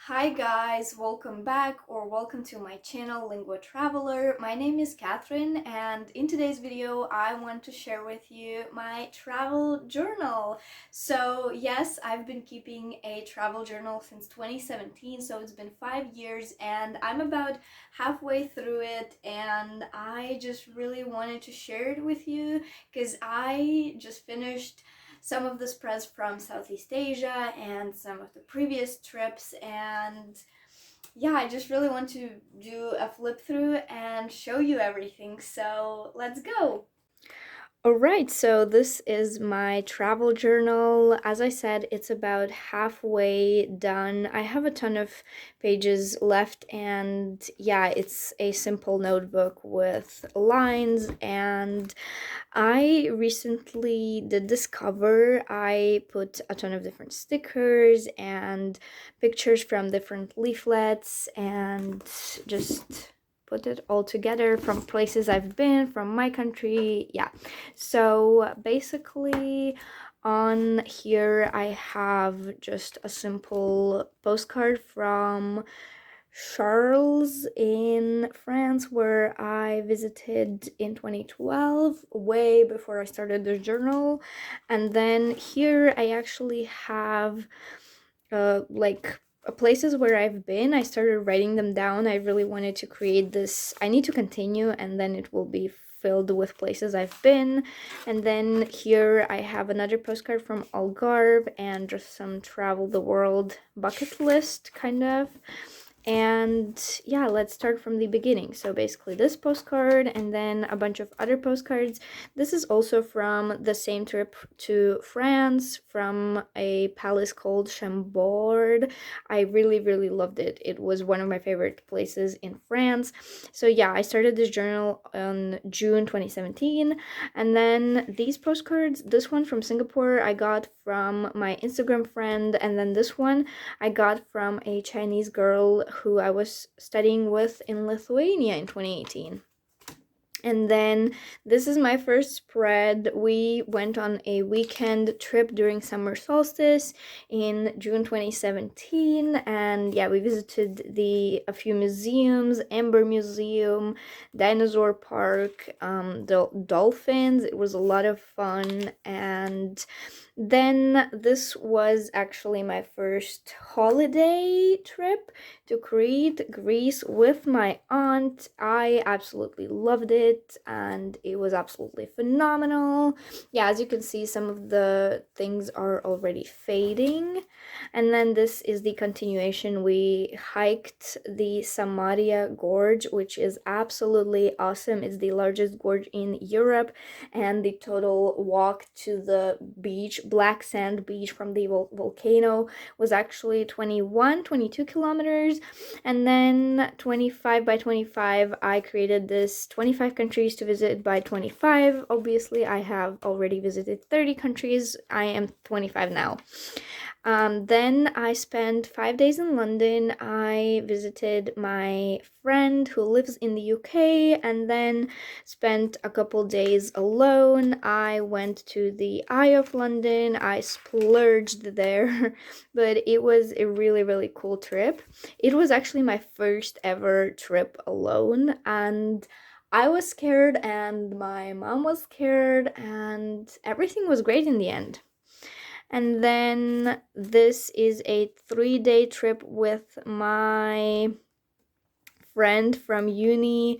Hi guys, welcome back or welcome to my channel Lingua Traveler. My name is Catherine and in today's video I want to share with you my travel journal. So yes, I've been keeping a travel journal since 2017, so it's been 5 years and I'm about halfway through it, and I just really wanted to share it with you because I just finished some of the spreads from Southeast Asia and some of the previous trips, and yeah, I just really want to do a flip through and show you everything, so let's go! Alright, so this is my travel journal. As I said, it's about halfway done. I have a ton of pages left, and yeah, it's a simple notebook with lines, and I recently did this cover. I put a ton of different stickers and pictures from different leaflets and just put it all together from places I've been, from my country. Yeah, so basically on here I have just a simple postcard from Charles in France, where I visited in 2012, way before I started the journal. And then here I actually have places where I've been. I started writing them down. I really wanted to create this. I need to continue, and then it will be filled with places I've been. And then here I have another postcard from Algarve and just some travel the world bucket list kind of. And yeah, let's start from the beginning. So basically this postcard and then a bunch of other postcards. This is also from the same trip to France, from a palace called Chambord. I really loved it. It was one of my favorite places in France. So yeah, I started this journal on June 2017. And then these postcards, this one from Singapore I got from my Instagram friend, and then this one I got from a Chinese girl who I was studying with in Lithuania in 2018. And then this is my first spread. We went on a weekend trip during summer solstice in June 2017, and yeah, we visited a few museums: Amber Museum, Dinosaur Park, the dolphins. It was a lot of fun. And then this was actually my first holiday trip to Crete, Greece, with my aunt. I absolutely loved it, and it was absolutely phenomenal. Yeah, as you can see, some of the things are already fading. And then this is the continuation. We hiked the Samaria Gorge, which is absolutely awesome. It's the largest gorge in Europe, and the total walk to the beach, black sand beach from the volcano, was actually 22 kilometers. And then 25 by 25, I created this 25 countries to visit by 25. Obviously, I have already visited 30 countries. I am 25 now. Then I spent 5 days in London. I visited my friend who lives in the UK, and then spent a couple days alone. I went to the Eye of London. I splurged there, but it was a really cool trip. It was actually my first ever trip alone, and I was scared, and my mom was scared, and everything was great in the end. And then this is a 3-day trip with my friend from uni.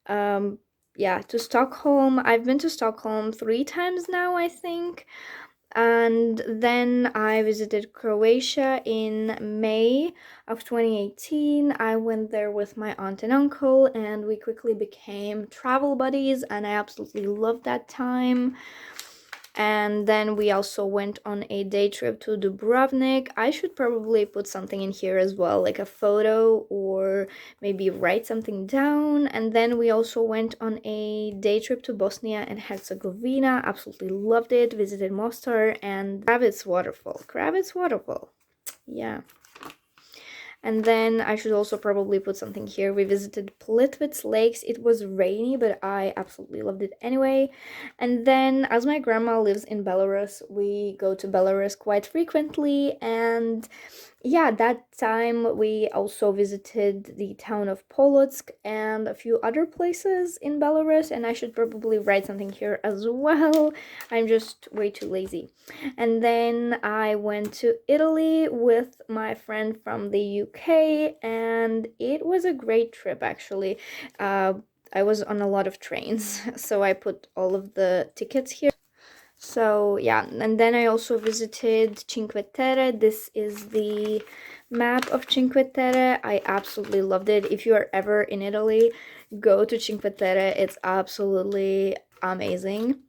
Yeah, to Stockholm. I've been to Stockholm 3 times now, I think. And then I visited Croatia in May of 2018. I went there with my aunt and uncle, and we quickly became travel buddies, and I absolutely loved that time. And then we also went on a day trip to Dubrovnik. I should probably put something in here as well, like a photo, or maybe write something down. And then we also went on a day trip to Bosnia and Herzegovina. Absolutely loved it. Visited Mostar and Kravitz Waterfall. Kravitz Waterfall. Yeah. And then I should also probably put something here. We visited Plitvice Lakes. It was rainy, but I absolutely loved it anyway. And then, as my grandma lives in Belarus, we go to Belarus quite frequently. And Yeah, that time we also visited the town of Polotsk and a few other places in Belarus, and I should probably write something here as well. I'm just way too lazy. And then I went to Italy with my friend from the UK, and it was a great trip actually. Uh, I was on a lot of trains, so I put all of the tickets here. So yeah, and then I also visited Cinque Terre. This is the map of Cinque Terre. I absolutely loved it. If you are ever in Italy, go to Cinque Terre. It's absolutely amazing.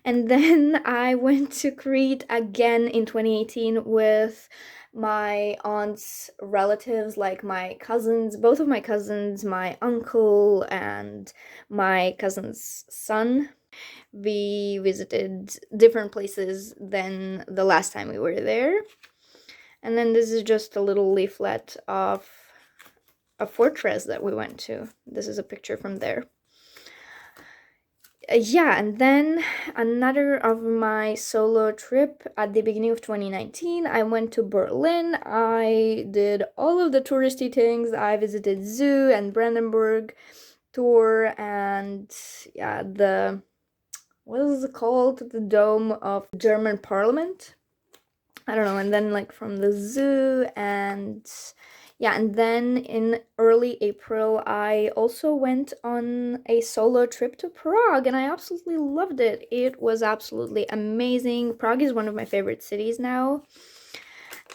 And then I went to Crete again in 2018 with my aunt's relatives, like my cousins, both of my cousins, my uncle, and my cousin's son. We visited different places than the last time we were there. And then this is just a little leaflet of a fortress that we went to. This is a picture from there. Yeah, and then another of my solo trip at the beginning of 2019, I went to Berlin. I did all of the touristy things. I visited zoo and Brandenburg tour, and yeah, the what is it called? The dome of German parliament. I don't know. And then like from the zoo, and yeah, and then in early April I also went on a solo trip to Prague, and I absolutely loved it. It was absolutely amazing. Prague is one of my favorite cities now.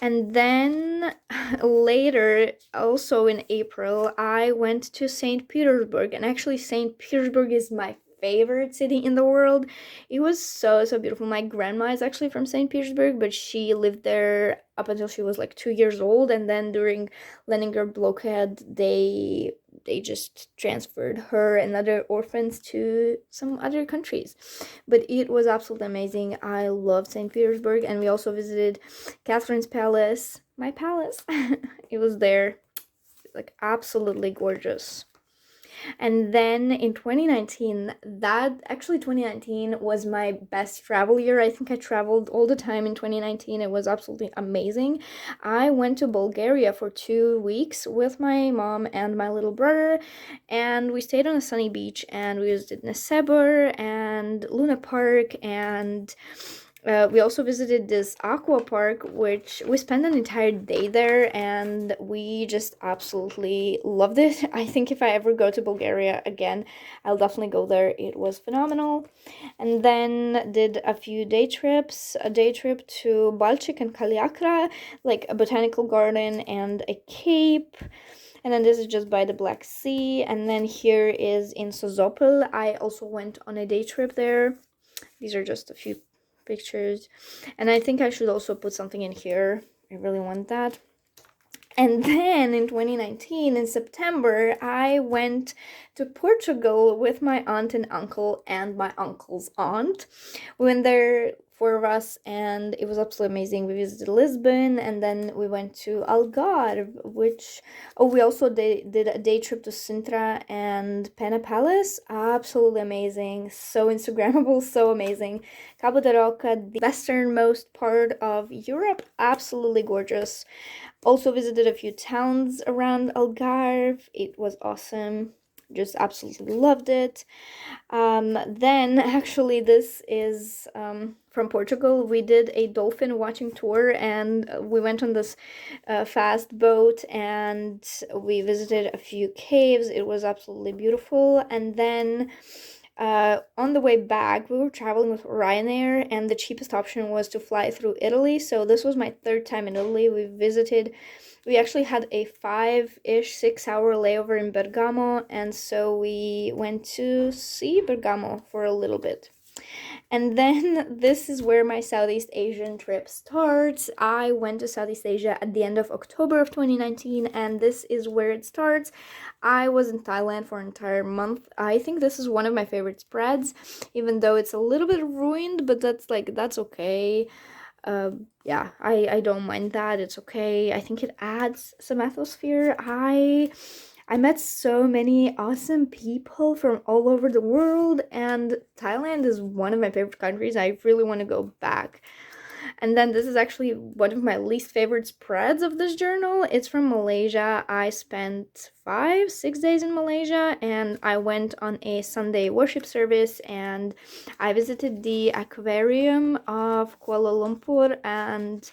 And then later, also in April, I went to St. Petersburg. And actually, St. Petersburg is my favorite city in the world. It was so, so beautiful. My grandma is actually from St. Petersburg, but she lived there up until she was like 2 years old. And then during Leningrad blockade, they just transferred her and other orphans to some other countries. But it was absolutely amazing. I loved St. Petersburg, and we also visited Catherine's Palace, my palace. It was there, like absolutely gorgeous. And then in 2019, that actually 2019 was my best travel year. I think I traveled all the time in 2019. It was absolutely amazing. I went to Bulgaria for 2 weeks with my mom and my little brother, and we stayed on a sunny beach, and we visited Nesebur and Luna Park, and we also visited this aqua park, which we spent an entire day there, and we just absolutely loved it. I think if I ever go to Bulgaria again, I'll definitely go there. It was phenomenal. And then did a few day trips, a day trip to Balchik and Kalyakra, like a botanical garden and a cape. And then this is just by the Black Sea. And then here is in Sozopol. I also went on a day trip there. These are just a few pictures, and I think I should also put something in here. I really want that. And then in 2019, in September, I went to Portugal with my aunt and uncle and my uncle's aunt. We went there, four of us, and it was absolutely amazing. We visited Lisbon, and then we went to Algarve, which, oh, we also did a day trip to Sintra and Pena Palace. Absolutely amazing. So Instagrammable, so amazing. Cabo de Roca, the westernmost part of Europe, absolutely gorgeous. Also visited a few towns around Algarve. It was awesome. Just absolutely loved it. Then actually this is from Portugal. We did a dolphin watching tour, and we went on this fast boat, and we visited a few caves. It was absolutely beautiful. And then on the way back, we were traveling with Ryanair, and the cheapest option was to fly through Italy. So this was my third time in Italy. We actually had a 5-ish, 6 hour layover in Bergamo, and so we went to see Bergamo for a little bit. And then this is where my Southeast Asian trip starts. I went to Southeast Asia at the end of October of 2019, and this is where it starts. I was in Thailand for an entire month. I think this is one of my favorite spreads, even though it's a little bit ruined, but that's okay. Yeah, I don't mind that. It's okay. I think it adds some atmosphere. I met so many awesome people from all over the world, and Thailand is one of my favorite countries. I really want to go back. And then this is actually one of my least favorite spreads of this journal. It's from Malaysia. I spent 5, 6 days in Malaysia, and I went on a Sunday worship service, and I visited the aquarium of Kuala Lumpur. And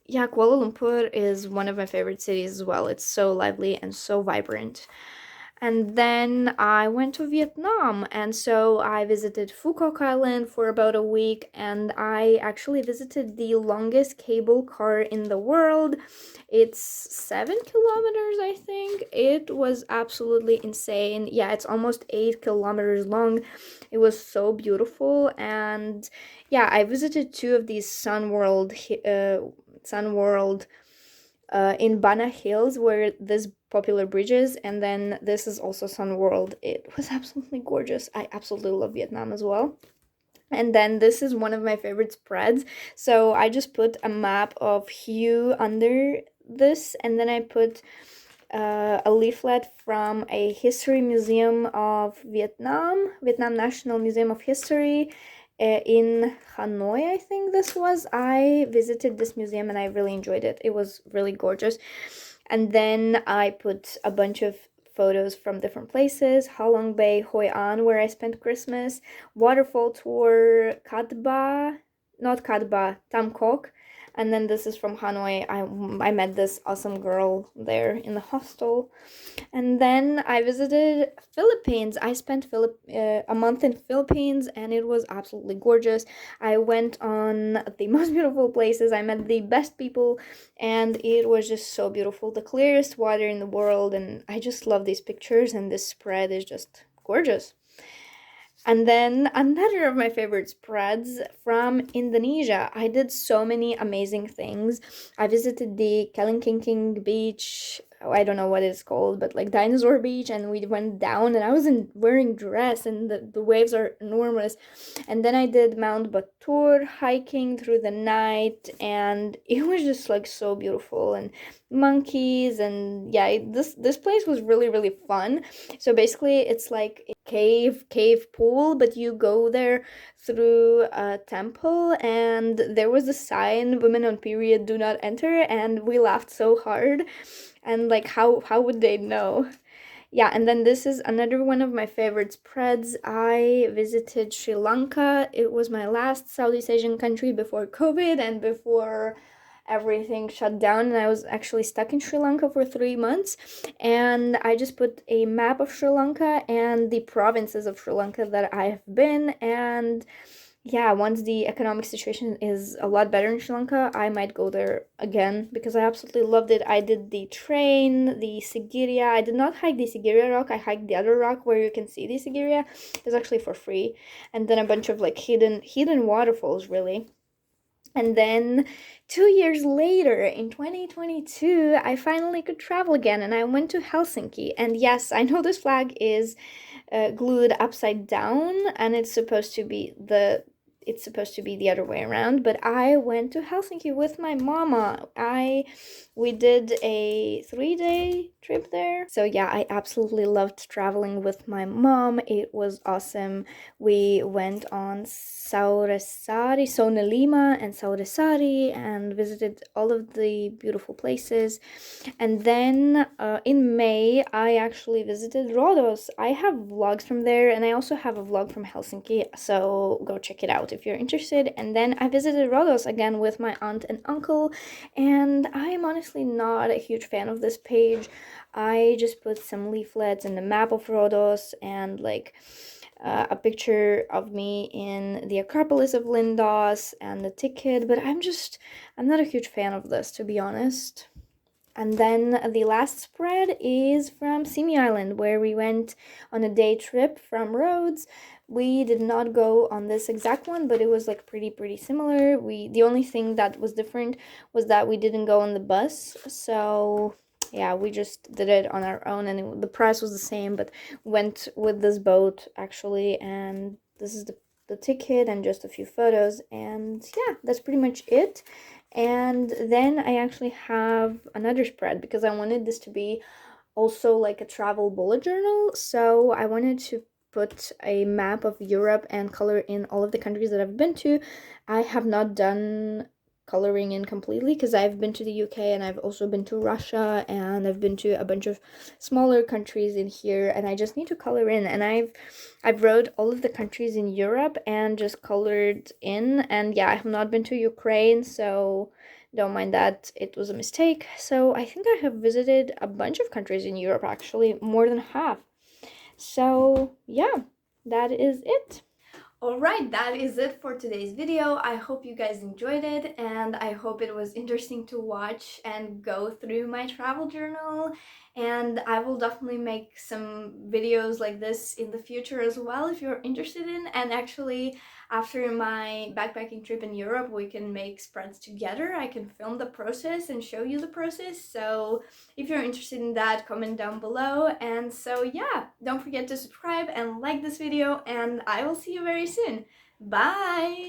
yeah, Kuala Lumpur is one of my favorite cities as well. It's so lively and so vibrant. And then I went to Vietnam, and so I visited Phu Quoc Island for about a week, and I actually visited the longest cable car in the world. It's 7 kilometers, I think. It was absolutely insane. Yeah, it's almost 8 kilometers long. It was so beautiful, and yeah, I visited two of these Sun World in Bana Hills, where this popular bridges, and then this is also Sun World. It was absolutely gorgeous. I absolutely love Vietnam as well. And then this is one of my favorite spreads. So I just put a map of Hue under this, and then I put a leaflet from a history museum of Vietnam National Museum of History, in Hanoi, I think this was. I visited this museum and I really enjoyed it. It was really gorgeous. And then I put a bunch of photos from different places: Halong Bay, Hoi An, where I spent Christmas, waterfall tour, not Cat Ba, Tam Quoc. And then this is from Hanoi. I met this awesome girl there in the hostel. And then I visited Philippines. I spent a month in Philippines, and it was absolutely gorgeous. I went on the most beautiful places. I met the best people, and it was just so beautiful. The clearest water in the world, and I just love these pictures, and this spread is just gorgeous. And then another of my favorite spreads from Indonesia. I did so many amazing things. I visited the Kalingking beach. I don't know what it's called, but like Dinosaur Beach, and we went down, and I was wearing dress, and the waves are enormous. And then I did Mount Batur hiking through the night, and it was just like so beautiful, and monkeys, and yeah, this place was really really fun. So basically it's like a cave pool, but you go there through a temple, and there was a sign, women on period do not enter, and we laughed so hard. And like, how would they know? Yeah, and then this is another one of my favorite spreads. I visited Sri Lanka. It was my last Southeast Asian country before COVID and before everything shut down, and I was actually stuck in Sri Lanka for 3 months. And I just put a map of Sri Lanka and the provinces of Sri Lanka that I have been. And yeah, once the economic situation is a lot better in Sri Lanka, I might go there again because I absolutely loved it. I did the train, the Sigiriya. I did not hike the Sigiriya rock. I hiked the other rock where you can see the Sigiriya. It was actually for free. And then a bunch of like hidden waterfalls, really. And then 2 years later, in 2022, I finally could travel again, and I went to Helsinki. And yes, I know this flag is glued upside down, and it's supposed to be the other way around, but I went to Helsinki with my mama. We did a 3-day trip there. So yeah, I absolutely loved traveling with my mom. It was awesome. We went on Saurasari, Sonelima and Saurasari, and visited all of the beautiful places. And then in May, I actually visited Rhodos. I have vlogs from there, and I also have a vlog from Helsinki, so go check it out if you're interested. And then I visited Rhodos again with my aunt and uncle, and I'm honestly not a huge fan of this page. I just put some leaflets and a map of Rhodos, and like a picture of me in the Acropolis of Lindos and the ticket, but I'm not a huge fan of this, to be honest. And then the last spread is from Simi Island, where we went on a day trip from Rhodes. We did not go on this exact one, but it was like pretty similar. The only thing that was different was that we didn't go on the bus. So yeah, we just did it on our own, and the price was the same, but went with this boat actually. And this is the ticket and just a few photos, and yeah, that's pretty much it. And then I actually have another spread because I wanted this to be also like a travel bullet journal. So I wanted to put a map of Europe and color in all of the countries that I've been to. I have not done coloring in completely, because I've been to the UK and I've also been to Russia and I've been to a bunch of smaller countries in here, and I just need to color in. And I've wrote all of the countries in Europe and just colored in. And yeah, I have not been to Ukraine, so don't mind that, it was a mistake. So I think I have visited a bunch of countries in Europe, actually more than half. So yeah, that is it. Alright, that is it for today's video. I hope you guys enjoyed it, and I hope it was interesting to watch and go through my travel journal. And I will definitely make some videos like this in the future as well if you're interested in. And actually, after my backpacking trip in Europe, we can make spreads together. I can film the process and show you the process. So if you're interested in that, comment down below. And so yeah, don't forget to subscribe and like this video, and I will see you very soon. Bye!